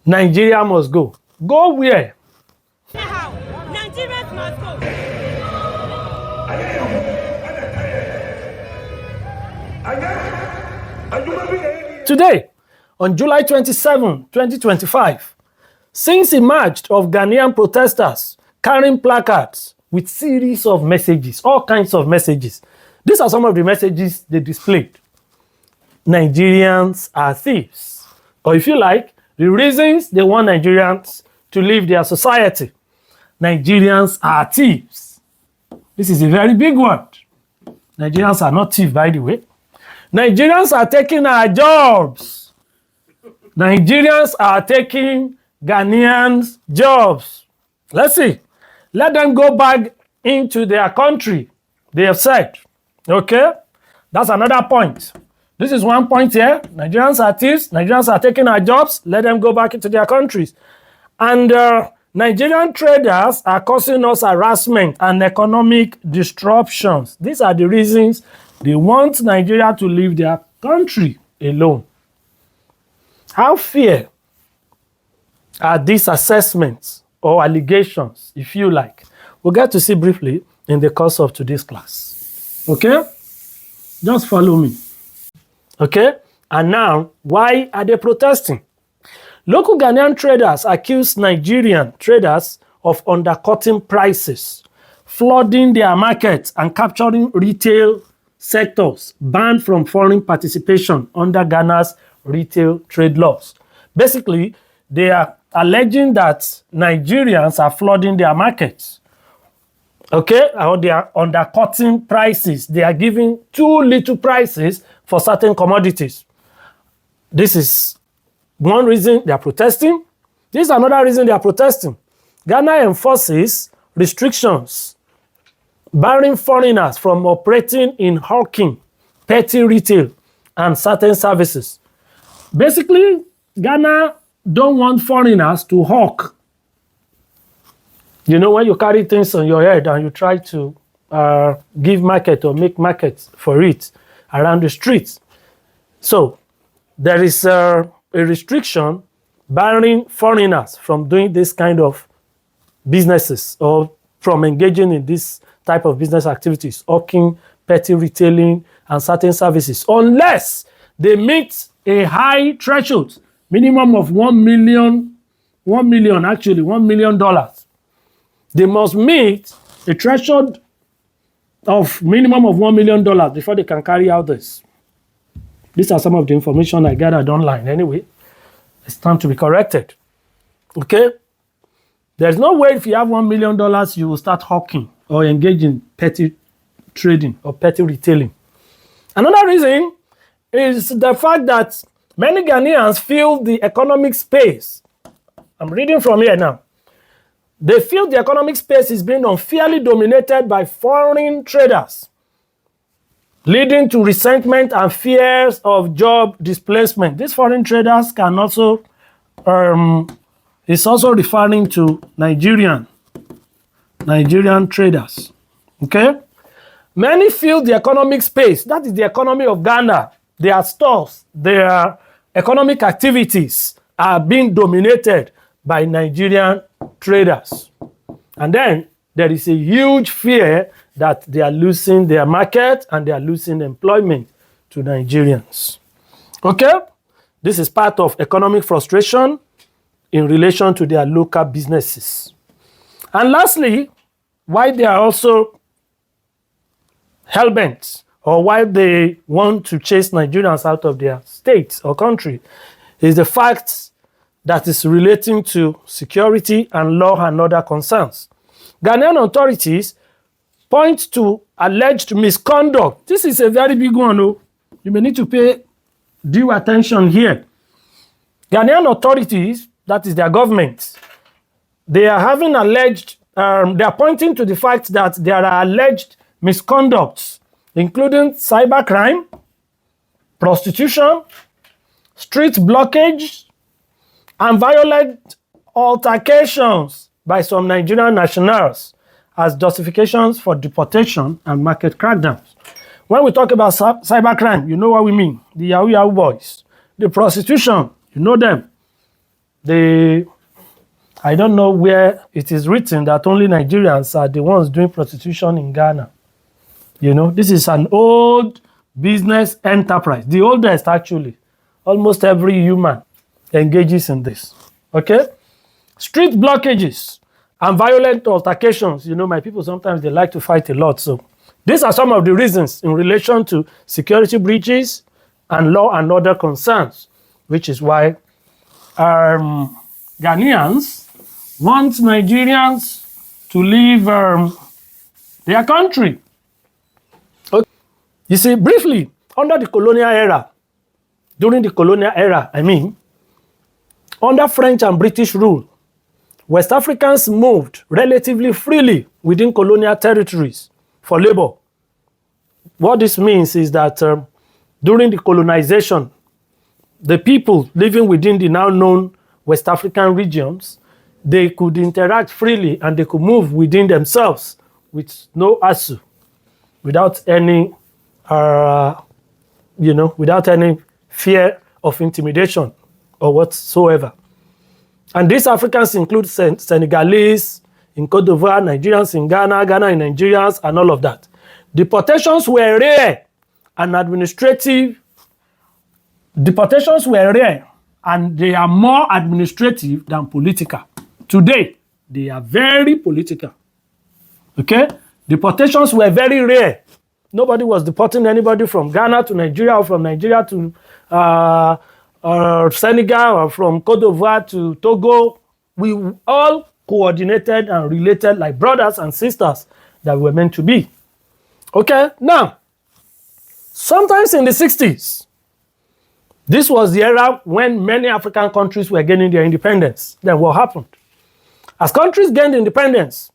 Nigeria must go. Go where? How? Nigerians must go. Today, on July 27, 2025, scenes emerged of Ghanaian protesters carrying placards with series of messages, all kinds of messages. These are some of the messages they displayed. Nigerians are thieves. Or if you like, the reasons they want Nigerians to leave their society. Nigerians are thieves. This is a very big word. Nigerians are not thieves, by the way. Nigerians are taking our jobs. Nigerians are taking Ghanaians' jobs. Let's see. Let them go back into their country, they have said. Okay? That's another point. This is one point here. Nigerians are thieves. Nigerians are taking our jobs. Let them go back into their countries. And Nigerian traders are causing us harassment and economic disruptions. These are the reasons they want Nigeria to leave their country alone. How fair are these assessments or allegations, if you like? We'll get to see briefly in the course of today's class. Okay? Just follow me. Okay? And now, why are they protesting? Local Ghanaian traders accuse Nigerian traders of undercutting prices, flooding their markets, and capturing retail sectors banned from foreign participation under Ghana's retail trade laws. Basically, they are alleging that Nigerians are flooding their markets. Okay, or they are undercutting prices. They are giving too little prices for certain commodities. This is one reason they are protesting. This is another reason they are protesting. Ghana enforces restrictions barring foreigners from operating in hawking, petty retail, and certain services. Basically, Ghana don't want foreigners to hawk. You know, when you carry things on your head and you try to give market or make markets for it around the streets. So there is a restriction barring foreigners from doing this kind of businesses or from engaging in this type of business activities, hawking, petty retailing, and certain services, unless they meet a high threshold, minimum of $1 million. They must meet a threshold of minimum of $1 million before they can carry out this. These are some of the information I gathered online. Anyway, it's time to be corrected. Okay? There's no way if you have $1 million, you will start hawking or engage in petty trading or petty retailing. Another reason is the fact that many Ghanaians feel the economic space. I'm reading from here now. They feel the economic space is being unfairly dominated by foreign traders, leading to resentment and fears of job displacement. These foreign traders can also, is also referring to Nigerian traders. Okay? Many feel the economic space, that is the economy of Ghana, their stores, their economic activities are being dominated by Nigerian traders. And then there is a huge fear that they are losing their market and they are losing employment to Nigerians. Okay? This is part of economic frustration in relation to their local businesses. And lastly, why they are also hell-bent or why they want to chase Nigerians out of their state or country is the fact that is relating to security and law and other concerns. Ghanaian authorities point to alleged misconduct. This is a very big one. Oh. You may need to pay due attention here. Ghanaian authorities, that is their government, they are having alleged, they are pointing to the fact that there are alleged misconducts, including cybercrime, prostitution, street blockage, and violent altercations by some Nigerian nationals as justifications for deportation and market crackdowns. When we talk about cybercrime, you know what we mean. The Yahoo Yahoo boys. The prostitution, you know them. I don't know where it is written that only Nigerians are the ones doing prostitution in Ghana. You know, this is an old business enterprise, the oldest actually. Almost every human engages in this. Okay? Street blockages and violent altercations. You know, my people sometimes they like to fight a lot. So these are some of the reasons in relation to security breaches and law and order concerns, which is why Ghanaians want Nigerians to leave their country. Okay. You see, briefly, under the colonial era, during the colonial era, under French and British rule, West Africans moved relatively freely within colonial territories for labor. What this means is that during the colonization, the people living within the now known West African regions, they could interact freely and they could move within themselves with no hassle, without any, without any fear of intimidation or whatsoever. And these Africans include Senegalese in Cote d'Ivoire, Nigerians in Ghana, Ghana in Nigerians, and all of that. Deportations were rare and and they are more administrative than political. Today, they are very political. Okay? Deportations were very rare. Nobody was deporting anybody from Ghana to Nigeria or from Nigeria to Senegal or from Cote d'Ivoire to Togo. We all coordinated and related like brothers and sisters that we were meant to be. Okay? Now, sometimes in the 60s, this was the era when many African countries were gaining their independence. Then what happened? As countries gained independence,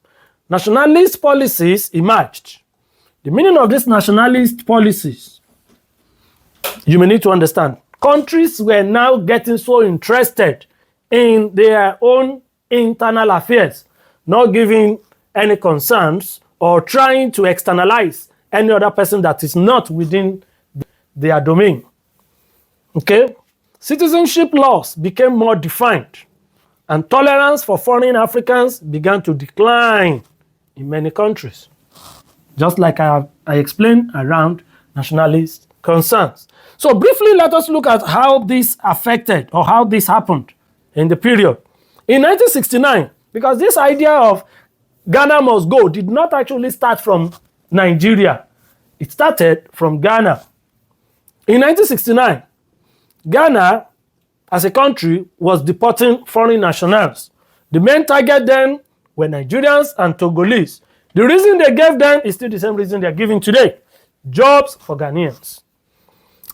nationalist policies emerged. The meaning of these nationalist policies, you may need to understand. Countries were now getting so interested in their own internal affairs, not giving any concerns or trying to externalize any other person that is not within their domain. Okay? Citizenship laws became more defined, and tolerance for foreign Africans began to decline in many countries. Just like I explained around nationalist concerns. So briefly, let us look at how this affected or how this happened in the period. In 1969, because this idea of Ghana must go did not actually start from Nigeria. It started from Ghana. In 1969, Ghana, as a country, was deporting foreign nationals. The main target then were Nigerians and Togolese. The reason they gave them is still the same reason they're giving today. Jobs for Ghanaians.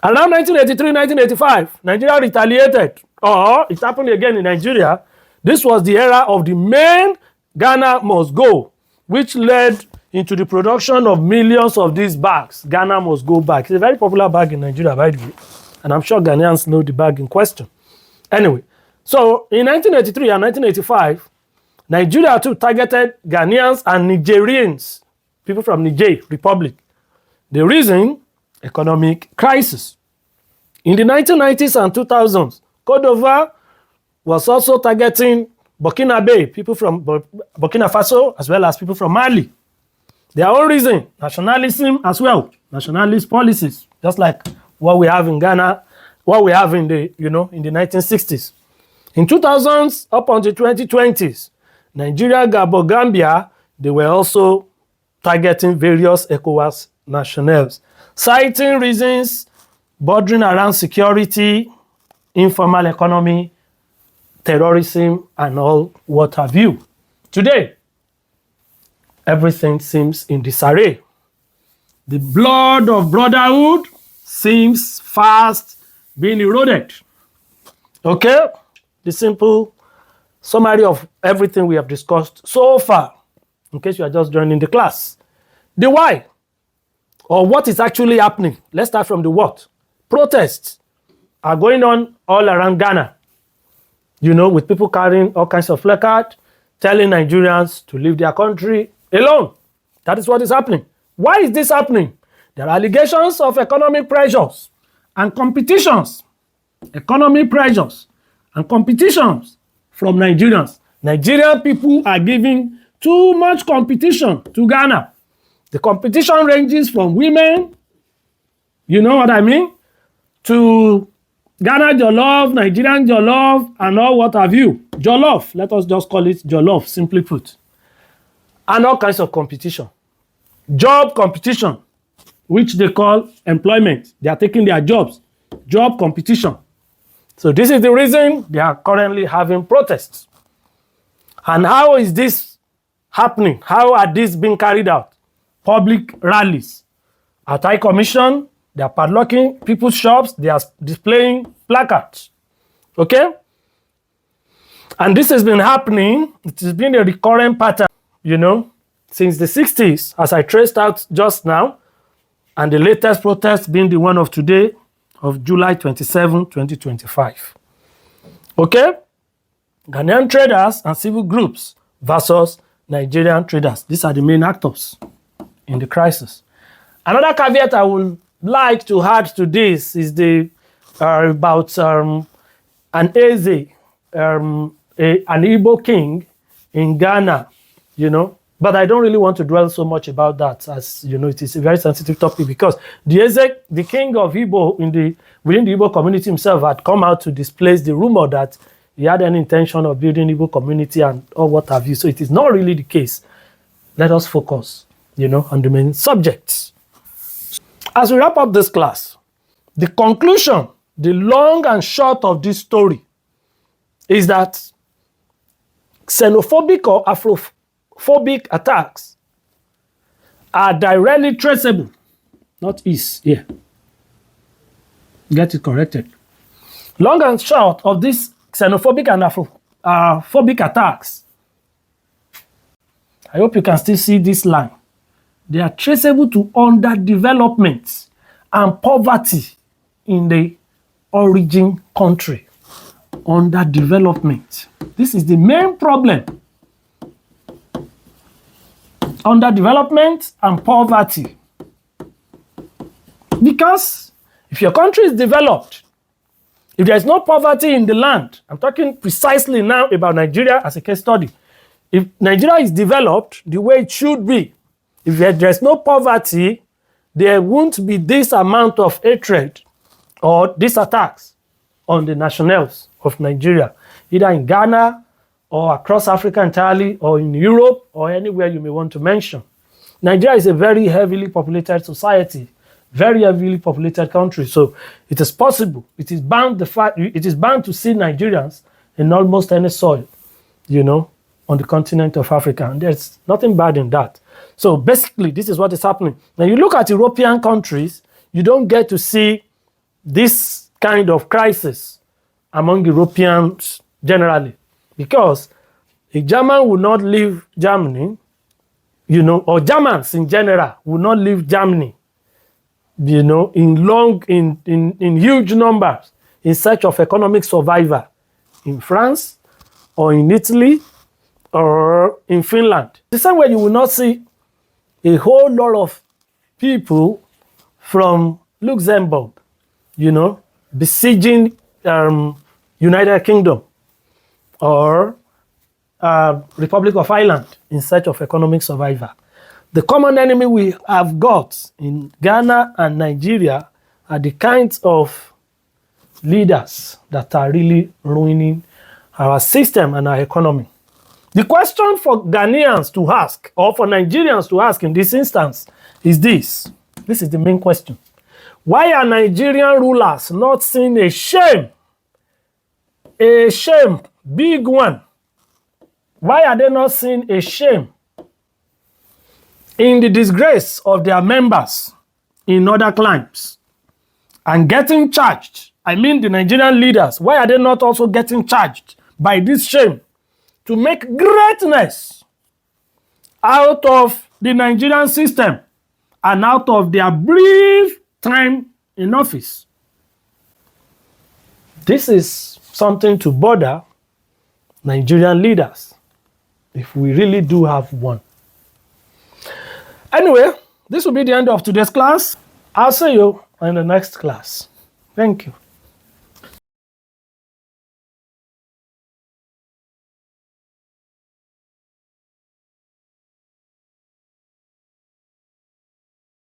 Around 1983, 1985, Nigeria retaliated, or it happened again in Nigeria. This was the era of the main Ghana must go, which led into the production of millions of these bags. Ghana must go bag. It's a very popular bag in Nigeria, by the way. And I'm sure Ghanaians know the bag in question. Anyway, so in 1983 and 1985, Nigeria too targeted Ghanaians and Nigerians, people from Niger Republic. The reason? Economic crisis. In the 1990s and 2000s, Cote d'Ivoire was also targeting Burkina people from Burkina Faso, as well as people from Mali. Their own reason, nationalism as well, nationalist policies, just like what we have in Ghana, what we have in the, in the 1960s. In 2000s up until 2020s, Nigeria, Gabon, Gambia, they were also targeting various ECOWAS nationals, citing reasons bordering around security, informal economy, terrorism, and all what have you. Today, everything seems in disarray. The blood of brotherhood seems fast being eroded. Okay? The simple summary of everything we have discussed so far, in case you are just joining the class. The why, or what is actually happening. Let's start from the what. Protests are going on all around Ghana, with people carrying all kinds of placards, telling Nigerians to leave their country alone. That is what is happening. Why is this happening? There are allegations of economic pressures and competitions. Economic pressures and competitions from Nigerians. Nigerian people are giving too much competition to Ghana. The competition ranges from women, you know what I mean, to Ghana Jollof, Nigerian Jollof, and all what have you. Jollof, let us just call it Jollof, simply put. And all kinds of competition. Job competition, which they call employment. They are taking their jobs. Job competition. So this is the reason they are currently having protests. And how is this happening? How are these being carried out? Public rallies. At High Commission, they are padlocking people's shops. They are displaying placards. Okay? And this has been happening. It has been a recurrent pattern, you know, since the 60s, as I traced out just now, and the latest protest being the one of today, of July 27, 2025. Okay? Ghanaian traders and civil groups versus Nigerian traders. These are the main actors in the crisis. Another caveat I would like to add to this is the about an Eze, an Igbo king in Ghana, you know. But I don't really want to dwell so much about that, as you know, it is a very sensitive topic, because the Eze, the king of Igbo within the Igbo community himself, had come out to displace the rumor that he had any intention of building Igbo community and all what have you. So it is not really the case. Let us focus, you know, on the main subjects. As we wrap up this class, the conclusion, the long and short of this story is that xenophobic or Afrophobic attacks are directly traceable, not is here. Get it corrected. Long and short of these xenophobic and Afrophobic attacks, I hope you can still see this line. They are traceable to underdevelopment and poverty in the origin country. Underdevelopment. This is the main problem. Underdevelopment and poverty. Because if your country is developed, if there is no poverty in the land, I'm talking precisely now about Nigeria as a case study. If Nigeria is developed the way it should be, if there is no poverty, there won't be this amount of hatred or these attacks on the nationals of Nigeria, either in Ghana or across Africa entirely, or in Europe, or anywhere you may want to mention. Nigeria is a very heavily populated society, very heavily populated country. So it is possible, it is bound to see Nigerians in almost any soil, you know, on the continent of Africa. And there's nothing bad in that. So basically, this is what is happening. When you look at European countries, you don't get to see this kind of crisis among Europeans generally. Because a German will not leave Germany, you know, or Germans in general will not leave Germany, you know, in huge numbers in search of economic survival in France or in Italy or in Finland. The same way you will not see a whole lot of people from Luxembourg, you know, besieging United Kingdom or Republic of Ireland in search of economic survival. The common enemy we have got in Ghana and Nigeria are the kinds of leaders that are really ruining our system and our economy. The question for Ghanaians to ask, or for Nigerians to ask in this instance, is this. This is the main question. Why are Nigerian rulers not seeing a shame, big one? Why are they not seeing a shame in the disgrace of their members in other climes and getting charged? I mean the Nigerian leaders, why are they not also getting charged by this shame to make greatness out of the Nigerian system and out of their brief time in office? This is something to bother Nigerian leaders, if we really do have one. Anyway, this will be the end of today's class. I'll see you in the next class. Thank you.